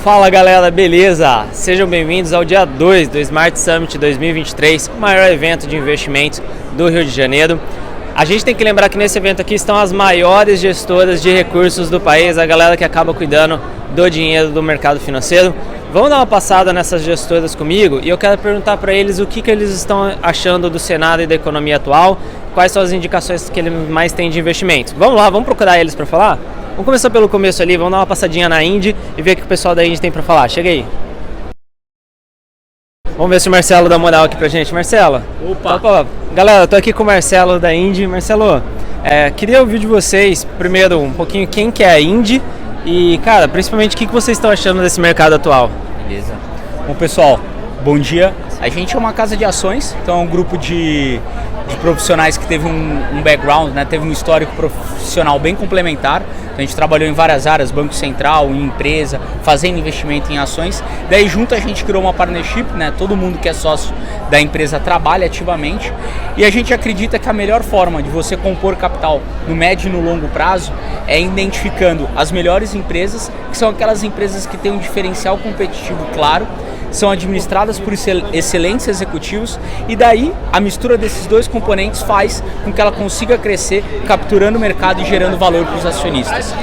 Fala galera, beleza? Sejam bem-vindos ao dia 2 do Smart Summit 2023, o maior evento de investimentos do Rio de Janeiro. A gente tem que lembrar que nesse evento aqui estão as maiores gestoras de recursos do país, a galera que acaba cuidando do dinheiro do mercado financeiro. Vamos dar uma passada nessas gestoras comigo e eu quero perguntar para eles o que eles estão achando do cenário e da economia atual, quais são as indicações que eles mais têm de investimento. Vamos lá, vamos procurar eles para falar? Vamos começar pelo começo ali, vamos dar uma passadinha na Indy e ver o que o pessoal da Indy tem para falar. Chega aí. Vamos ver se o Marcelo dá moral aqui pra gente. Marcelo. Opa. Galera, eu tô aqui com o Marcelo da Indy. Marcelo, queria ouvir de vocês, primeiro, um pouquinho quem que é a Indy e, cara, principalmente o que vocês estão achando desse mercado atual. Beleza. Bom, pessoal, bom dia. A gente é uma casa de ações, então é um grupo de profissionais que teve um background, né, teve um histórico profissional bem complementar. Então a gente trabalhou em várias áreas, Banco Central, em empresa, fazendo investimento em ações. Daí junto a gente criou uma partnership, né, todo mundo que é sócio da empresa trabalha ativamente. E a gente acredita que a melhor forma de você compor capital no médio e no longo prazo é identificando as melhores empresas, que são aquelas empresas que têm um diferencial competitivo claro, são administradas por excelentes executivos e daí a mistura desses dois componentes faz com que ela consiga crescer, capturando o mercado e gerando valor para os acionistas.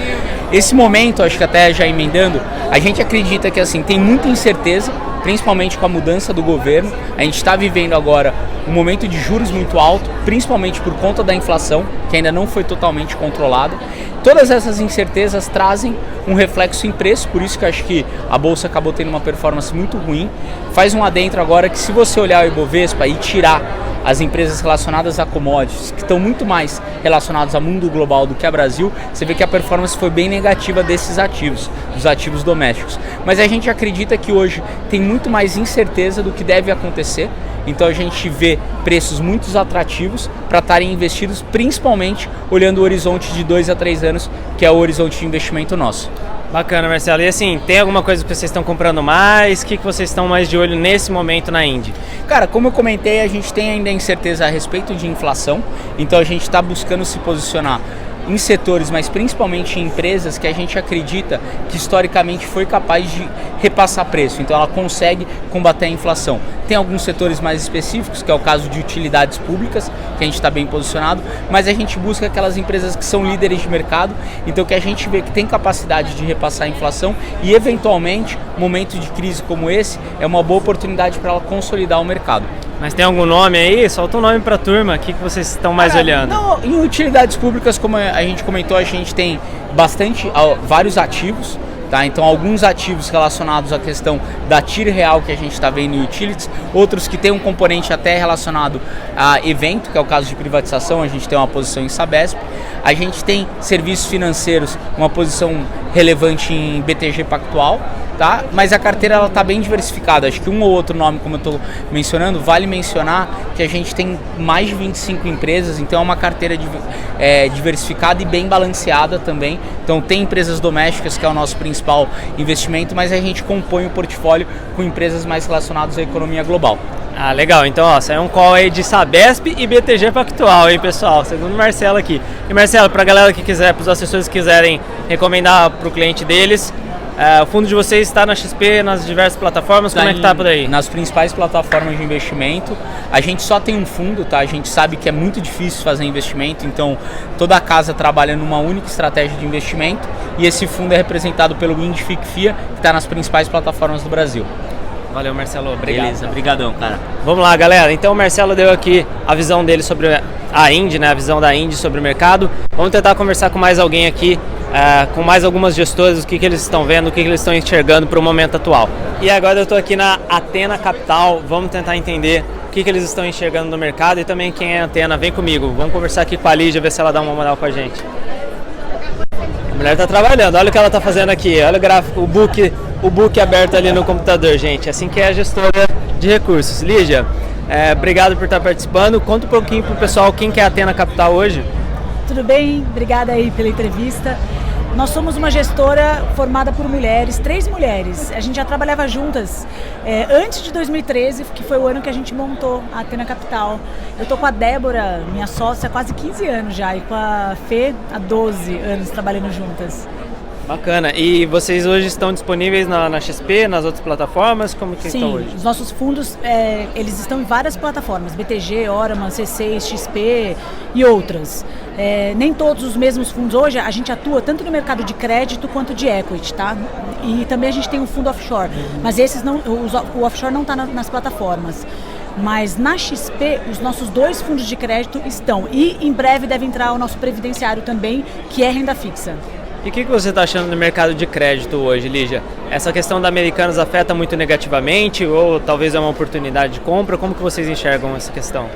Esse momento, acho que até já emendando, a gente acredita que assim tem muita incerteza, principalmente com a mudança do governo. A gente está vivendo agora um momento de juros muito alto, principalmente por conta da inflação, que ainda não foi totalmente controlada. Todas essas incertezas trazem um reflexo em preço, por isso que eu acho que a Bolsa acabou tendo uma performance muito ruim. Faz um adentro agora que se você olhar o Ibovespa e tirar as empresas relacionadas a commodities, que estão muito mais relacionadas ao mundo global do que a Brasil, você vê que a performance foi bem negativa desses ativos, dos ativos domésticos. Mas a gente acredita que hoje tem muito mais incerteza do que deve acontecer, então a gente vê preços muito atrativos para estarem investidos, principalmente olhando o horizonte de 2 a 3 anos, que é o horizonte de investimento nosso. Bacana, Marcelo. E assim, tem alguma coisa que vocês estão comprando mais? O que vocês estão mais de olho nesse momento na Indy? Cara, como eu comentei, a gente tem ainda incerteza a respeito de inflação, então a gente está buscando se posicionar em setores, mas principalmente em empresas que a gente acredita que historicamente foi capaz de repassar preço, então ela consegue combater a inflação. Tem alguns setores mais específicos, que é o caso de utilidades públicas, que a gente está bem posicionado, mas a gente busca aquelas empresas que são líderes de mercado, então que a gente vê que tem capacidade de repassar a inflação e eventualmente, momento de crise como esse, é uma boa oportunidade para ela consolidar o mercado. Mas tem algum nome aí? Solta um nome para a turma, o que vocês estão mais olhando? Não, em utilidades públicas, como a gente comentou, a gente tem vários ativos, tá? Então alguns ativos relacionados à questão da TIR real que a gente está vendo em utilities, outros que tem um componente até relacionado a evento, que é o caso de privatização, a gente tem uma posição em Sabesp, a gente tem serviços financeiros, uma posição relevante em BTG Pactual, tá? Mas a carteira ela está bem diversificada, acho que um ou outro nome, como eu estou mencionando, vale mencionar que a gente tem mais de 25 empresas, então é uma carteira diversificada e bem balanceada também, então tem empresas domésticas que é o nosso principal investimento, mas a gente compõe o portfólio com empresas mais relacionadas à economia global. Ah, legal. Então, ó, saiu um call aí de Sabesp e BTG Pactual, hein, pessoal? Segundo o Marcelo aqui. E, Marcelo, para a galera que quiser, para os assessores que quiserem recomendar para o cliente deles, o fundo de vocês está na XP, nas diversas plataformas, como é que está por aí? Nas principais plataformas de investimento. A gente só tem um fundo, tá? A gente sabe que é muito difícil fazer investimento, então toda a casa trabalha numa única estratégia de investimento e esse fundo é representado pelo Indific FIA, que está nas principais plataformas do Brasil. Valeu, Marcelo. Obrigado. Beleza, brigadão, cara. Vamos lá, galera. Então o Marcelo deu aqui a visão dele sobre a Indy, né? A visão da Indy sobre o mercado. Vamos tentar conversar com mais alguém aqui, com mais algumas gestoras, o que eles estão vendo, o que eles estão enxergando para o momento atual. E agora eu estou aqui na Athena Capital. Vamos tentar entender o que eles estão enxergando no mercado e também quem é a Athena. Vem comigo. Vamos conversar aqui com a Lígia, ver se ela dá uma moral com a gente. A mulher está trabalhando. Olha o que ela está fazendo aqui. Olha o gráfico, o book aberto ali no computador, gente. Assim que é a gestora de recursos. Lígia, obrigado por estar participando. Conta um pouquinho para o pessoal quem que é a Athena Capital hoje. Tudo bem? Obrigada aí pela entrevista. Nós somos uma gestora formada por mulheres, 3 mulheres. A gente já trabalhava juntas antes de 2013, que foi o ano que a gente montou a Athena Capital. Eu estou com a Débora, minha sócia, há quase 15 anos já, e com a Fê há 12 anos trabalhando juntas. Bacana. E vocês hoje estão disponíveis na XP, nas outras plataformas? Como que estão hoje? Sim, os nossos fundos, eles estão em várias plataformas, BTG, Oraman, C6, XP e outras. Nem todos os mesmos fundos. Hoje a gente atua tanto no mercado de crédito quanto de equity, tá? E também a gente tem um fundo offshore, mas o offshore não está nas plataformas. Mas na XP, os nossos 2 fundos de crédito estão. E em breve deve entrar o nosso previdenciário também, que é renda fixa. E o que você está achando do mercado de crédito hoje, Lígia? Essa questão da Americanas afeta muito negativamente ou talvez é uma oportunidade de compra? Como que vocês enxergam essa questão?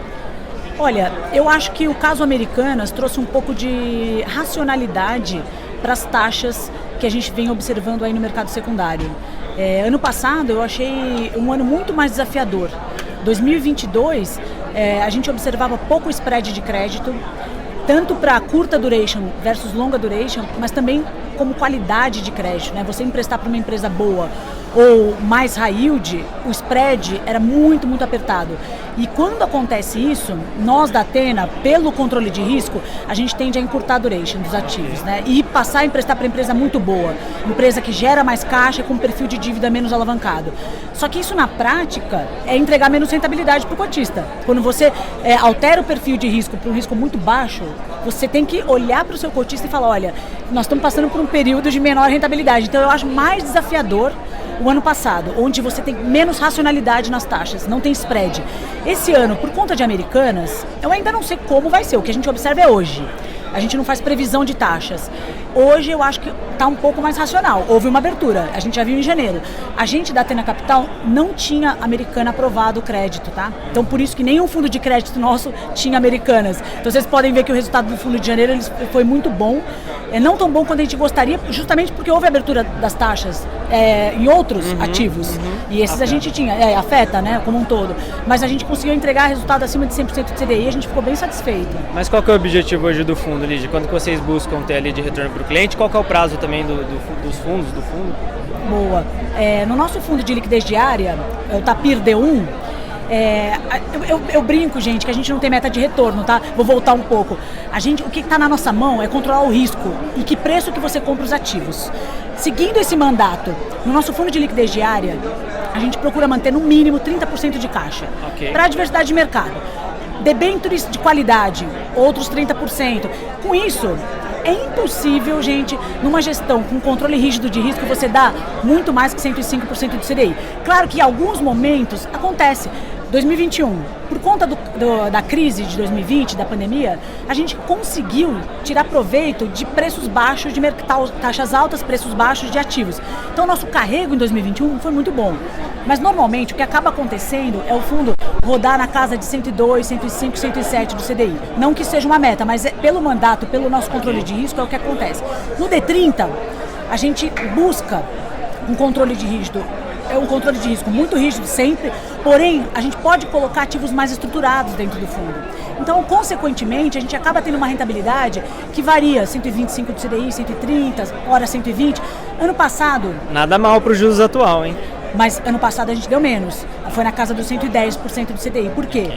Olha, eu acho que o caso Americanas trouxe um pouco de racionalidade para as taxas que a gente vem observando aí no mercado secundário. Ano passado eu achei um ano muito mais desafiador. 2022, a gente observava pouco spread de crédito, tanto para curta duration versus longa duration, mas também como qualidade de crédito, né? Você emprestar para uma empresa boa ou mais high yield, o spread era muito, muito apertado. E quando acontece isso, nós da Athena, pelo controle de risco, a gente tende a encurtar a duration dos ativos, né? E passar a emprestar para empresa muito boa, empresa que gera mais caixa com perfil de dívida menos alavancado. Só que isso na prática é entregar menos rentabilidade para o cotista. Quando você altera o perfil de risco para um risco muito baixo, você tem que olhar para o seu cotista e falar, olha, nós estamos passando por um período de menor rentabilidade. Então eu acho mais desafiador o ano passado, onde você tem menos racionalidade nas taxas, não tem spread. Esse ano, por conta de Americanas, eu ainda não sei como vai ser, o que a gente observa é hoje. A gente não faz previsão de taxas. Hoje eu acho que está um pouco mais racional. Houve uma abertura, a gente já viu em janeiro. A gente da Athena Capital não tinha Americana aprovado o crédito, tá? Então por isso que nenhum fundo de crédito nosso tinha Americanas. Então vocês podem ver que o resultado do fundo de janeiro foi muito bom. Não tão bom quanto a gente gostaria, justamente porque houve abertura das taxas em outros ativos. E esses a gente tinha, afeta, né, como um todo. Mas a gente conseguiu entregar resultado acima de 100% de CDI e a gente ficou bem satisfeito. Mas qual que é o objetivo hoje do fundo, Lígia? Quando que vocês buscam ter ali de retorno para o cliente? Qual que é o prazo também dos fundos, do fundo? Boa. No nosso fundo de liquidez diária, o TAPIR D1, eu brinco, gente, que a gente não tem meta de retorno, tá? Vou voltar um pouco. O que está na nossa mão é controlar o risco e que preço que você compra os ativos. Seguindo esse mandato, no nosso fundo de liquidez diária, a gente procura manter no mínimo 30% de caixa. Para a diversidade de mercado. Debêntures de qualidade, outros 30%. Com isso, é impossível, gente, numa gestão com controle rígido de risco, você dar muito mais que 105% de CDI. Claro que em alguns momentos acontece. 2021, por conta da crise de 2020, da pandemia, a gente conseguiu tirar proveito de preços baixos de mercado, taxas altas, preços baixos de ativos. Então, nosso carrego em 2021 foi muito bom. Mas, normalmente, o que acaba acontecendo é o fundo rodar na casa de 102, 105, 107 do CDI. Não que seja uma meta, mas pelo mandato, pelo nosso controle de risco, é o que acontece. No D30, a gente busca um controle de risco. É um controle de risco muito rígido sempre, porém a gente pode colocar ativos mais estruturados dentro do fundo. Então, consequentemente, a gente acaba tendo uma rentabilidade que varia, 125 de CDI, 130, hora 120. Ano passado... Nada mal para o juros atual, hein? Mas ano passado a gente deu menos, foi na casa dos 110% do CDI. Por quê?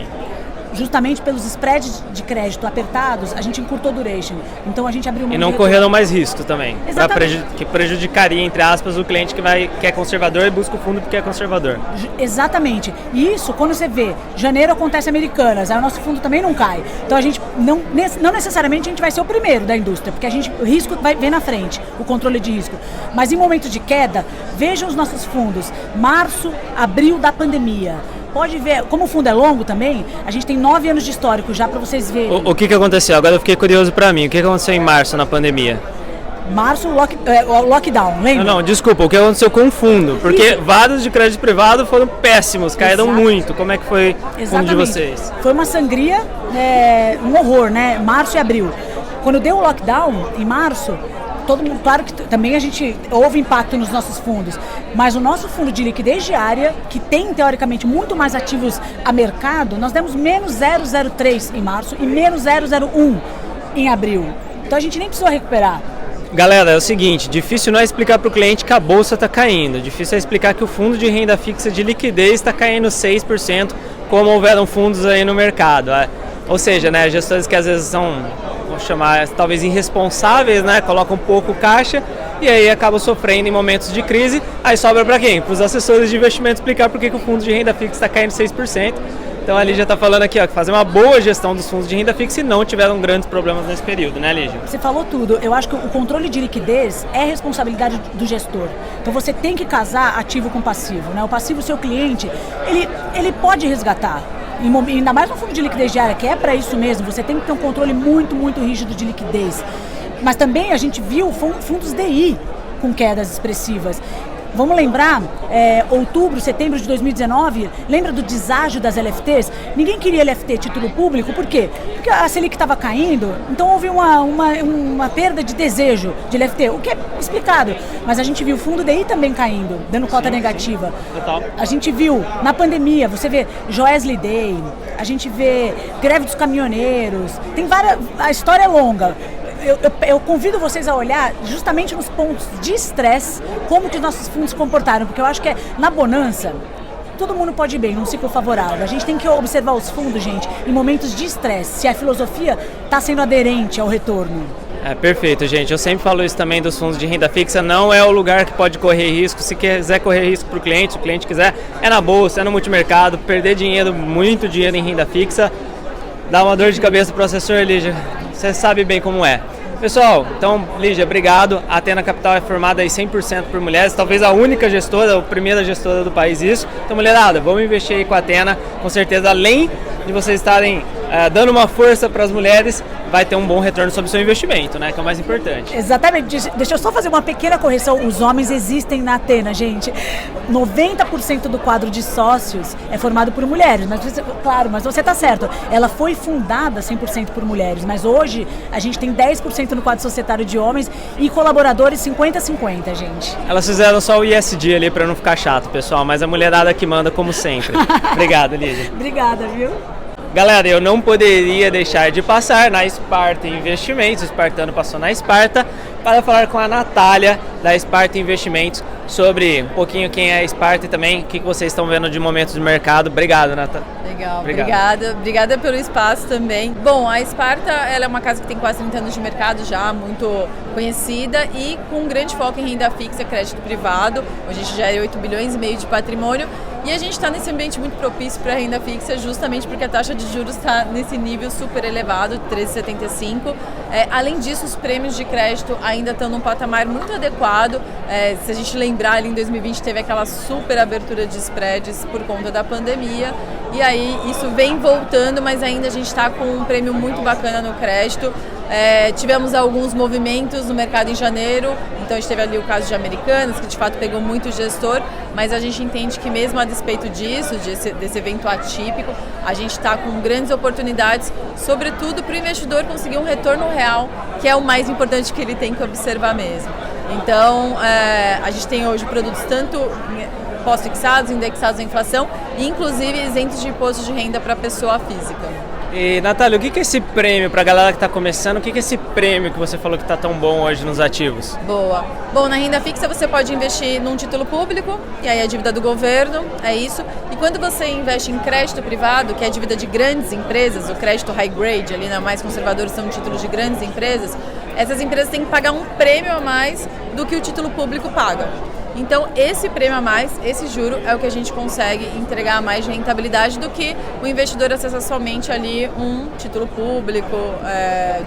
Justamente pelos spreads de crédito apertados, a gente encurtou duration. Então a gente abriu mão. E não correram mais risco também. Exatamente. Que prejudicaria, entre aspas, o cliente que é conservador e busca o fundo porque é conservador. Exatamente. E isso, quando você vê, janeiro acontece Americanas, aí o nosso fundo também não cai. Então a gente, não necessariamente a gente vai ser o primeiro da indústria, porque o risco vai vir na frente, o controle de risco. Mas em momentos de queda, vejam os nossos fundos. Março, abril da pandemia. Pode ver, como o fundo é longo também, a gente tem 9 anos de histórico já para vocês verem. O que aconteceu? Agora eu fiquei curioso para mim. O que aconteceu em março na pandemia? Março, o lockdown, lembra? Não, desculpa, o que aconteceu com o fundo? Porque vários de crédito privado foram péssimos, caíram muito. Como é que foi o fundo de vocês? Foi uma sangria, um horror, né? Março e abril. Quando deu o lockdown, em março, todo mundo, claro que também houve impacto nos nossos fundos, mas o nosso fundo de liquidez diária, que tem teoricamente muito mais ativos a mercado, nós demos menos 0,03 em março e menos 0,01 em abril. Então a gente nem precisou recuperar. Galera, é o seguinte, difícil não é explicar para o cliente que a bolsa está caindo, difícil é explicar que o fundo de renda fixa de liquidez está caindo 6%, como houveram fundos aí no mercado. Ou seja, né, gestores que às vezes são, vamos chamar, talvez irresponsáveis, né, colocam pouco caixa e aí acaba sofrendo em momentos de crise. Aí sobra para quem? Para os assessores de investimento explicar por que o fundo de renda fixa está caindo 6%. Então a Lígia está falando aqui, ó, que fazer uma boa gestão dos fundos de renda fixa e não tiveram grandes problemas nesse período, né, Lígia? Você falou tudo. Eu acho que o controle de liquidez é responsabilidade do gestor. Então você tem que casar ativo com passivo, né? O passivo, seu cliente, ele pode resgatar. Ainda mais no fundo de liquidez diária, que é para isso mesmo. Você tem que ter um controle muito, muito rígido de liquidez. Mas também a gente viu fundos DI com quedas expressivas. Vamos lembrar, outubro, setembro de 2019, lembra do deságio das LFTs? Ninguém queria LFT título público, por quê? Porque a Selic estava caindo, então houve uma perda de desejo de LFT, o que é explicado. Mas a gente viu o fundo DI também caindo, dando cota negativa. Total. A gente viu na pandemia, você vê Joesley Day, a gente vê greve dos caminhoneiros, tem várias, a história é longa. Eu convido vocês a olhar justamente nos pontos de estresse, como que os nossos fundos se comportaram, porque eu acho que na bonança, todo mundo pode ir bem, num ciclo favorável. A gente tem que observar os fundos, gente, em momentos de estresse, se a filosofia está sendo aderente ao retorno. Perfeito, gente. Eu sempre falo isso também dos fundos de renda fixa, não é o lugar que pode correr risco. Se quiser correr risco para o cliente, se o cliente quiser, é na bolsa, é no multimercado, perder dinheiro, muito dinheiro em renda fixa, dá uma dor de cabeça para o assessor, Lígia. Você sabe bem como é. Pessoal, então, Lígia, obrigado. A Athena Capital é formada aí 100% por mulheres, talvez a única gestora, a primeira gestora do país isso. Então, mulherada, vamos investir aí com a Athena, com certeza, além de vocês estarem dando uma força para as mulheres, vai ter um bom retorno sobre o seu investimento, né? Que é o mais importante. Exatamente. Deixa eu só fazer uma pequena correção. Os homens existem na Athena, gente. 90% do quadro de sócios é formado por mulheres. Mas, claro, mas você está certo. Ela foi fundada 100% por mulheres, mas hoje a gente tem 10% no quadro societário de homens e colaboradores 50-50, gente. Elas fizeram só o ISD ali para não ficar chato, pessoal, mas a mulherada que manda como sempre. Obrigado, Lígia. Obrigada, viu? Galera, eu não poderia deixar de passar na Sparta Investimentos, o Spartano passou na Sparta, para falar com a Natália da Sparta Investimentos sobre um pouquinho quem é a Sparta e também o que vocês estão vendo de momentos do mercado. Obrigado, Natália. Legal, obrigada pelo espaço também. Bom, a Sparta ela é uma casa que tem quase 30 anos de mercado já, muito conhecida e com um grande foco em renda fixa, crédito privado. Hoje a gente já é 8 bilhões e meio de patrimônio. E a gente está nesse ambiente muito propício para a renda fixa justamente porque a taxa de juros está nesse nível super elevado, 13,75. Além disso, os prêmios de crédito ainda estão num patamar muito adequado. Se a gente lembrar, ali em 2020 teve aquela super abertura de spreads por conta da pandemia. E aí isso vem voltando, mas ainda a gente está com um prêmio muito bacana no crédito. Tivemos alguns movimentos no mercado em janeiro, então a gente teve ali o caso de Americanas, que de fato pegou muito o gestor, mas a gente entende que mesmo a despeito disso, desse evento atípico, a gente está com grandes oportunidades, sobretudo para o investidor conseguir um retorno real, que é o mais importante que ele tem que observar mesmo. Então, a gente tem hoje produtos tanto pós-fixados, indexados à inflação, e inclusive isentos de imposto de renda para a pessoa física. E, Natália, o que é esse prêmio para a galera que está começando? O que é esse prêmio que você falou que está tão bom hoje nos ativos? Boa. Bom, na renda fixa você pode investir num título público, e aí a dívida do governo, é isso. E quando você investe em crédito privado, que é a dívida de grandes empresas, o crédito high grade, ali na mais conservador são títulos de grandes empresas, essas empresas têm que pagar um prêmio a mais do que o título público paga. Então, esse prêmio a mais, esse juro, é o que a gente consegue entregar a mais de rentabilidade do que o investidor acessar somente ali um título público,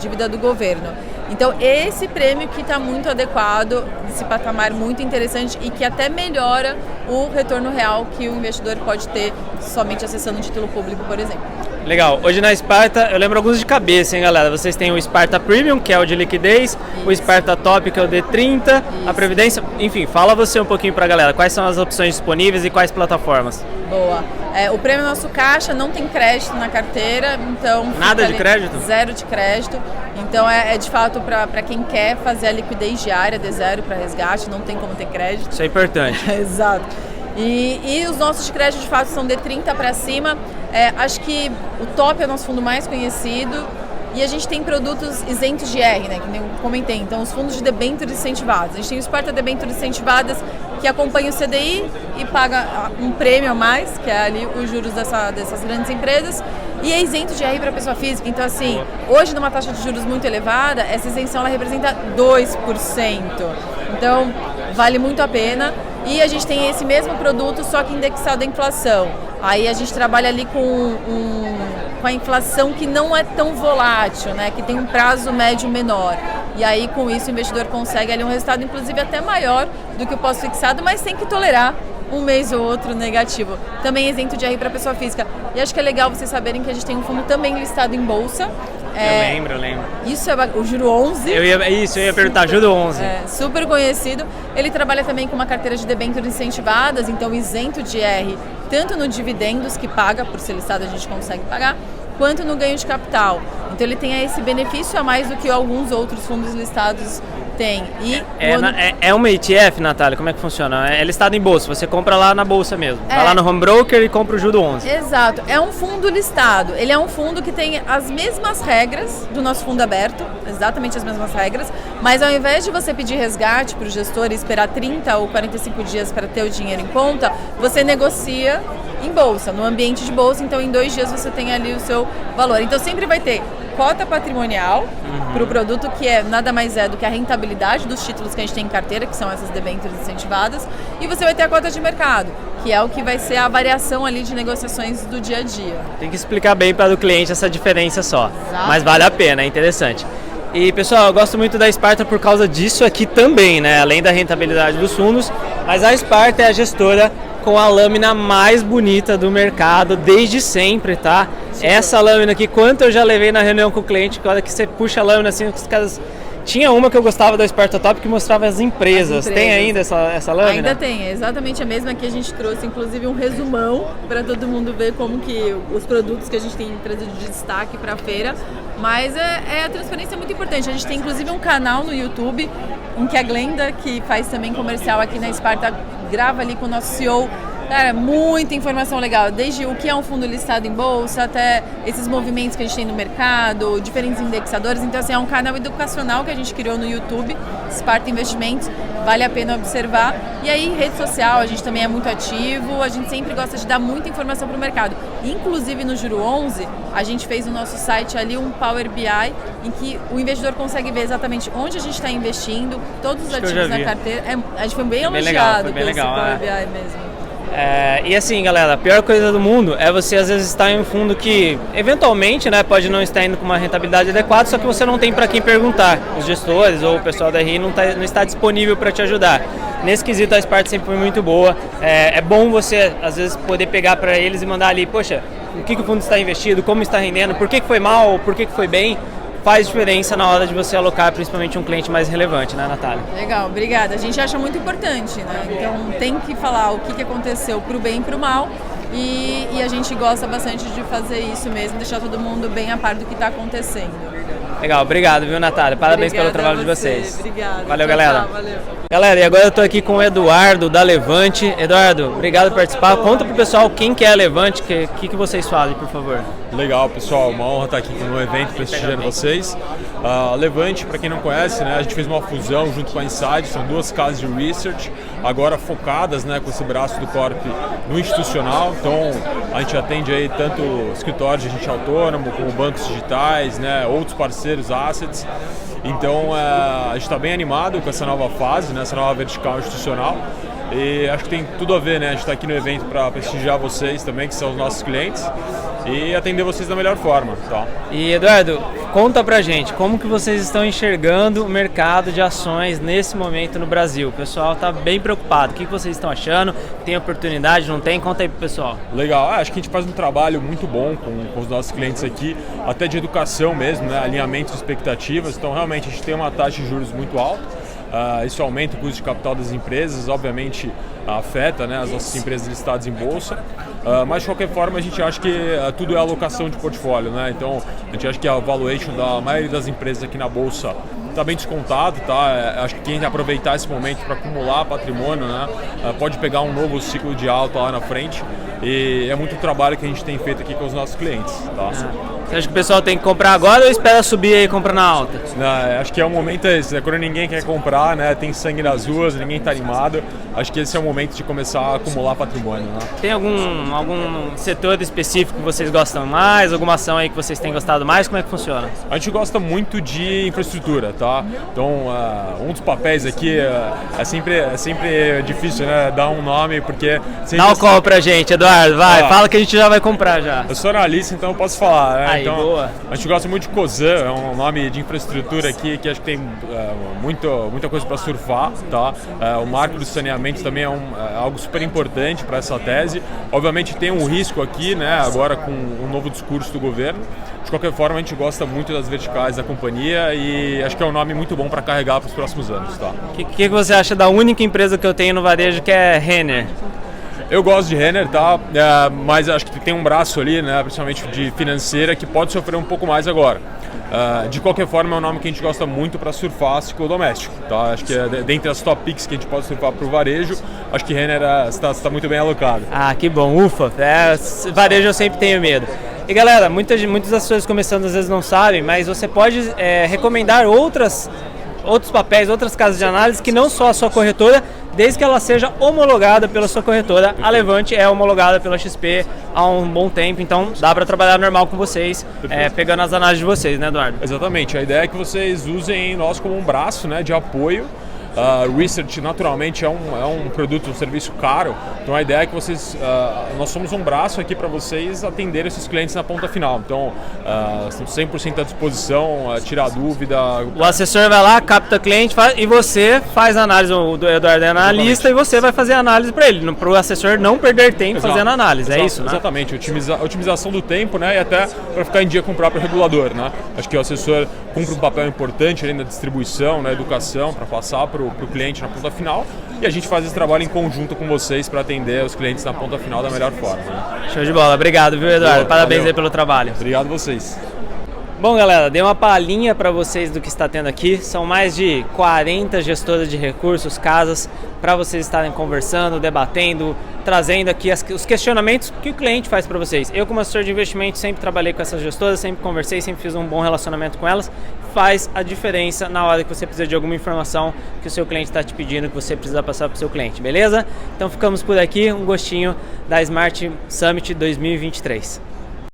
dívida do governo. Então, esse prêmio que está muito adequado, esse patamar muito interessante e que até melhora o retorno real que o investidor pode ter somente acessando um título público, por exemplo. Legal. Hoje na Sparta, eu lembro alguns de cabeça, hein, galera? Vocês têm o Sparta Premium, que é o de liquidez, isso. O Sparta Top, que é o D30, isso. A Previdência. Enfim, fala você um pouquinho pra galera. Quais são as opções disponíveis e quais plataformas? Boa. O prêmio Nosso Caixa não tem crédito na carteira, então... Nada de crédito? Zero de crédito. Então é de fato para quem quer fazer a liquidez diária de zero para resgate, não tem como ter crédito. Isso é importante. Exato. E os nossos de crédito de fato são de 30 para cima. Acho que o Top é o nosso fundo mais conhecido e a gente tem produtos isentos de R, né, que nem eu comentei. Então, os fundos de debêntures incentivadas. A gente tem o Sparta Debêntures Incentivadas que acompanha o CDI e paga um prêmio a mais, que é ali os juros dessas grandes empresas. E é isento de R para pessoa física. Então, assim, hoje numa taxa de juros muito elevada, essa isenção ela representa 2%. Então, vale muito a pena. E a gente tem esse mesmo produto, só que indexado à inflação. Aí a gente trabalha ali com a inflação que não é tão volátil, né? Que tem um prazo médio menor. E aí, com isso, o investidor consegue ali um resultado, inclusive, até maior do que o pós-fixado, mas tem que tolerar um mês ou outro negativo. Também isento de RI para pessoa física. E acho que é legal vocês saberem que a gente tem um fundo também listado em bolsa. Eu lembro. Isso é o Juro 11. Eu ia perguntar, Juro 11. Super conhecido. Ele trabalha também com uma carteira de debêntures incentivadas, então isento de IR, tanto no dividendos que paga, por ser listado a gente consegue pagar, quanto no ganho de capital. Então ele tem esse benefício a mais do que alguns outros fundos listados têm. É uma ETF, Natália? Como é que funciona? É listado em bolsa, você compra lá na bolsa mesmo. Vai lá no home broker e compra o Juro 11. Exato, é um fundo listado. Ele é um fundo que tem as mesmas regras do nosso fundo aberto, exatamente as mesmas regras, mas ao invés de você pedir resgate para o gestor e esperar 30 ou 45 dias para ter o dinheiro em conta, você negocia em bolsa, no ambiente de bolsa, então em 2 dias você tem ali o seu valor. Então sempre vai ter cota patrimonial para o produto, que nada mais é do que a rentabilidade dos títulos que a gente tem em carteira, que são essas debêntures incentivadas, e você vai ter a cota de mercado, que é o que vai ser a variação ali de negociações do dia a dia. Tem que explicar bem para o cliente essa diferença só, Exato. Mas vale a pena, é interessante. E pessoal, eu gosto muito da Sparta por causa disso aqui também, né? Além da rentabilidade dos fundos, mas a Sparta é a gestora com a lâmina mais bonita do mercado desde sempre, tá? Sim, essa lâmina aqui, quanto eu já levei na reunião com o cliente, que hora que você puxa a lâmina assim, os caras... Tinha uma que eu gostava da Sparta Top que mostrava as empresas. Tem ainda essa lâmina? Ainda tem, é exatamente a mesma que a gente trouxe, inclusive um resumão para todo mundo ver como que os produtos que a gente tem trazido de destaque para a feira. Mas a transparência é muito importante. A gente tem inclusive um canal no YouTube em que a Glenda, que faz também comercial aqui na Sparta, grava ali com o nosso CEO. Cara, muita informação legal, desde o que é um fundo listado em bolsa, até esses movimentos que a gente tem no mercado, diferentes indexadores. Então, assim, é um canal educacional que a gente criou no YouTube, Sparta Investimentos, vale a pena observar. E aí, rede social, a gente também é muito ativo, a gente sempre gosta de dar muita informação para o mercado. Inclusive, no Juro 11, a gente fez no nosso site ali um Power BI, em que o investidor consegue ver exatamente onde a gente está investindo, todos os ativos na carteira. A gente foi bem elogiado com esse Power BI mesmo. E assim, galera, a pior coisa do mundo é você às vezes estar em um fundo que eventualmente, né, pode não estar indo com uma rentabilidade adequada, só que você não tem para quem perguntar. Os gestores ou o pessoal da RI não está disponível para te ajudar. Nesse quesito a Sparta sempre foi muito boa. É bom você às vezes poder pegar para eles e mandar ali, poxa, o que o fundo está investido, como está rendendo, por que foi mal, por que foi bem. Faz diferença na hora de você alocar, principalmente um cliente mais relevante, né, Natália? Legal, obrigada. A gente acha muito importante, né? Então tem que falar o que aconteceu pro bem e pro mal, e a gente gosta bastante de fazer isso mesmo, deixar todo mundo bem a par do que está acontecendo. Legal, obrigado, viu, Natália? Parabéns pelo trabalho de vocês. Obrigada. Valeu, galera. Tchau, valeu. Galera, e agora eu tô aqui com o Eduardo da Levante. Eduardo, obrigado por participar. Conta pro pessoal quem que é a Levante, o que vocês fazem, por favor. Legal, pessoal, uma honra estar aqui no evento prestigiando vocês. A Levante, para quem não conhece, né, a gente fez uma fusão junto com a Insight, são 2 casas de research, agora focadas, né, com esse braço do Corp no institucional. Então a gente atende aí tanto escritórios de agente autônomo, como bancos digitais, né, outros parceiros, assets. Então a gente está bem animado com essa nova fase, né, essa nova vertical institucional. E acho que tem tudo a ver, né? A gente está aqui no evento para prestigiar vocês também, que são os nossos clientes, e atender vocês da melhor forma, tá? E Eduardo, conta pra gente, como que vocês estão enxergando o mercado de ações nesse momento no Brasil? O pessoal está bem preocupado, o que vocês estão achando? Tem oportunidade, não tem? Conta aí pro pessoal. Legal, acho que a gente faz um trabalho muito bom com os nossos clientes aqui, até de educação mesmo, né? Alinhamento de expectativas. Então realmente a gente tem uma taxa de juros muito alta. Isso aumenta o custo de capital das empresas, obviamente afeta, né, as nossas empresas listadas em bolsa, mas de qualquer forma a gente acha que tudo é alocação de portfólio, né? Então a gente acha que a valuation da maioria das empresas aqui na bolsa está bem descontado, tá? Acho que quem aproveitar esse momento para acumular patrimônio, né, pode pegar um novo ciclo de alta lá na frente, e é muito trabalho que a gente tem feito aqui com os nossos clientes, tá? Você acha que o pessoal tem que comprar agora ou espera subir aí e comprar na alta? Não, acho que é o momento esse, né? Quando ninguém quer comprar, né? Tem sangue nas ruas, ninguém está animado. Acho que esse é o momento de começar a acumular patrimônio. Né? Tem algum setor específico que vocês gostam mais? Alguma ação aí que vocês têm gostado mais? Como é que funciona? A gente gosta muito de infraestrutura, tá? Então, um dos papéis aqui é sempre difícil, né? Dar um nome, porque... Dá o call pra gente, Eduardo, vai, fala que a gente já vai comprar já. Eu sou analista, então eu posso falar, né? Aí, então, boa. A gente gosta muito de Cosan, é um nome de infraestrutura aqui que acho que tem muita coisa para surfar, tá? O marco do saneamento também é algo super importante para essa tese. Obviamente tem um risco aqui, né? Agora com um novo discurso do governo. De qualquer forma, a gente gosta muito das verticais da companhia e acho que é um nome muito bom para carregar para os próximos anos, tá? O que você acha da única empresa que eu tenho no varejo que é Renner? Eu gosto de Renner, tá? Mas acho que tem um braço ali, né, principalmente de financeira, que pode sofrer um pouco mais agora. De qualquer forma, é um nome que a gente gosta muito para surfar ciclo doméstico. Tá? Acho que dentre as top picks que a gente pode surfar para o varejo, acho que Renner está muito bem alocado. Ah, que bom, ufa! Varejo eu sempre tenho medo. E galera, muitas das pessoas começando às vezes não sabem, mas você pode recomendar outros papéis, outras casas de análise que não só a sua corretora, desde que ela seja homologada pela sua corretora. Perfeito. A Levante é homologada pela XP há um bom tempo, então dá para trabalhar normal com vocês, pegando as análises de vocês, né, Eduardo? Exatamente, a ideia é que vocês usem nós como um braço, né, de apoio. Research naturalmente é um produto, um serviço caro, então a ideia é que nós somos um braço aqui para vocês atenderem esses clientes na ponta final, então estamos 100% à disposição, tirar dúvida. O assessor vai lá, capta cliente e você faz a análise, o Eduardo é analista. Exatamente. E você vai fazer a análise para ele, para o assessor não perder tempo fazendo a análise, é isso, né? Exatamente, otimização do tempo, né, e até para ficar em dia com o próprio regulador, né? Acho que o assessor cumpre um papel importante ali na distribuição, na educação, para passar para o cliente na ponta final, e a gente faz esse trabalho em conjunto com vocês para atender os clientes na ponta final da melhor forma. Né? Show de bola, obrigado, viu, Eduardo? Boa, parabéns valeu. Aí pelo trabalho. Obrigado a vocês. Bom, galera, dei uma palhinha para vocês do que está tendo aqui. São mais de 40 gestoras de recursos, casas, para vocês estarem conversando, debatendo, trazendo aqui os questionamentos que o cliente faz para vocês. Eu, como assessor de investimento, sempre trabalhei com essas gestoras, sempre conversei, sempre fiz um bom relacionamento com elas. Faz a diferença na hora que você precisa de alguma informação que o seu cliente está te pedindo, que você precisa passar para o seu cliente, beleza? Então ficamos por aqui, um gostinho da Smart Summit 2023.